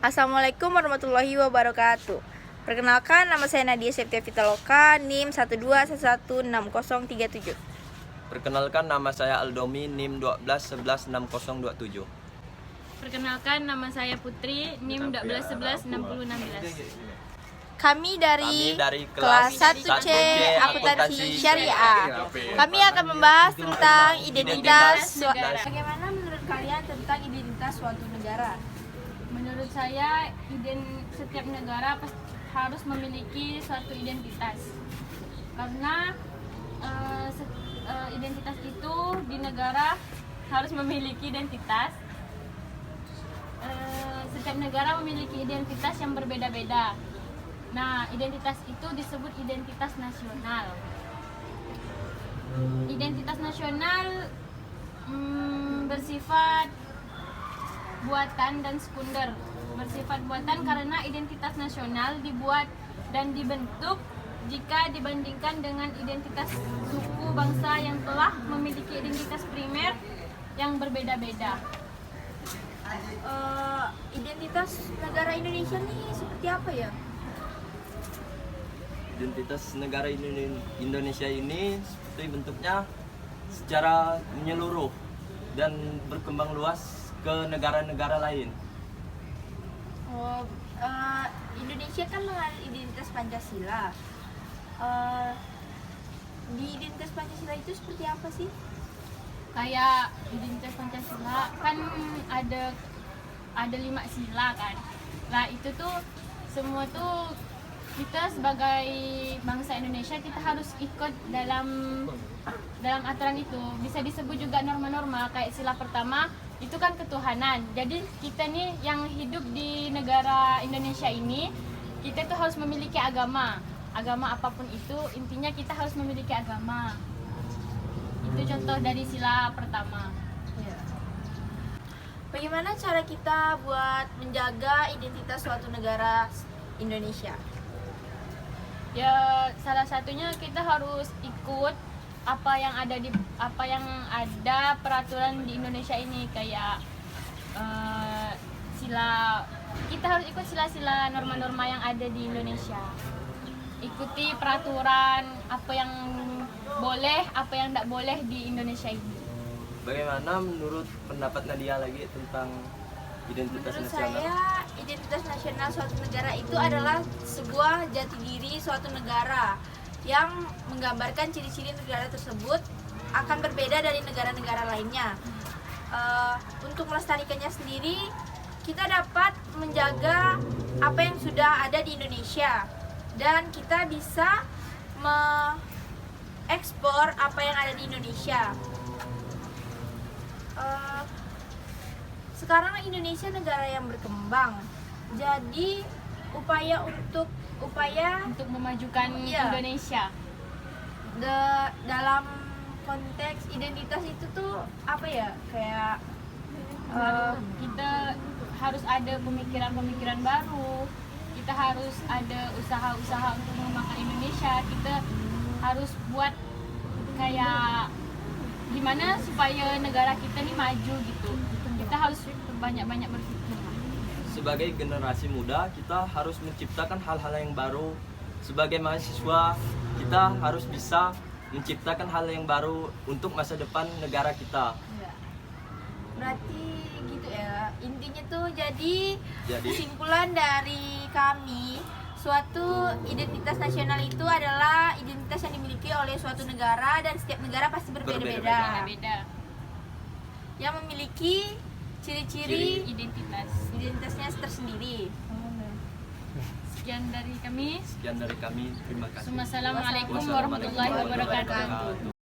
Assalamualaikum warahmatullahi wabarakatuh. Perkenalkan, nama saya Nadia Septia Vitaloka, NIM 1211637. Perkenalkan, nama saya Aldomi, NIM 12116027. Perkenalkan, nama saya Putri, NIM 12116016. Kami dari kelas 1C Akuntansi Syariah. Kami akan membahas tentang identitas. Bagaimana menurut kalian tentang identitas suatu negara? Menurut saya, setiap negara harus memiliki suatu identitas. Karena identitas itu di negara harus memiliki identitas. Setiap negara memiliki identitas yang berbeda-beda. Nah, identitas itu disebut identitas nasional. Identitas nasional bersifat buatan dan sekunder. Bersifat buatan karena identitas nasional dibuat dan dibentuk jika dibandingkan dengan identitas suku bangsa yang telah memiliki identitas primer yang berbeda-beda. Identitas negara Indonesia nih seperti apa ya? Identitas negara Indonesia ini seperti bentuknya secara menyeluruh dan berkembang luas ke negara-negara lain. Indonesia kan mengandung identitas Pancasila. Di identitas Pancasila itu seperti apa sih? Kayak identitas Pancasila kan ada 5 sila kan. Nah, itu tuh semua tuh kita sebagai bangsa Indonesia kita harus ikut dalam aturan itu. Bisa disebut juga norma-norma. Kayak sila pertama itu kan ketuhanan. Jadi kita nih yang hidup di negara Indonesia ini, kita tuh harus memiliki agama apapun itu, intinya kita harus memiliki agama. Itu contoh dari sila pertama. Bagaimana cara kita buat menjaga identitas suatu negara Indonesia? Ya, salah satunya kita harus ikut apa yang ada peraturan di Indonesia ini, kayak kita harus ikut sila-sila norma-norma yang ada di Indonesia. Ikuti peraturan apa yang boleh, apa yang tidak boleh di Indonesia ini. Bagaimana menurut pendapat Nadia lagi tentang identitas Menurut nasional? saya, identitas nasional suatu negara itu adalah sebuah jati diri suatu negara yang menggambarkan ciri-ciri negara tersebut akan berbeda dari negara-negara lainnya. Untuk melestarikannya sendiri, kita dapat menjaga apa yang sudah ada di Indonesia dan kita bisa mengekspor apa yang ada di Indonesia. Sekarang Indonesia negara yang berkembang, jadi upaya untuk memajukan Indonesia. Dalam konteks identitas itu tuh apa ya, kayak Kita harus ada pemikiran-pemikiran baru, kita harus ada usaha-usaha untuk mengembangkan Indonesia. Kita harus buat kayak gimana supaya negara kita nih maju gitu. Kita harus banyak-banyak berpikir. Sebagai generasi muda, kita harus menciptakan hal-hal yang baru. Sebagai mahasiswa, kita harus bisa menciptakan hal yang baru untuk masa depan negara kita. berarti gitu ya, intinya tuh jadi kesimpulan dari kami, suatu identitas nasional itu adalah identitas yang dimiliki oleh suatu negara dan setiap negara pasti berbeda-beda yang memiliki ciri-ciri identitasnya tersendiri. Sekian dari kami. Terima kasih. Assalamualaikum warahmatullahi wabarakatuh.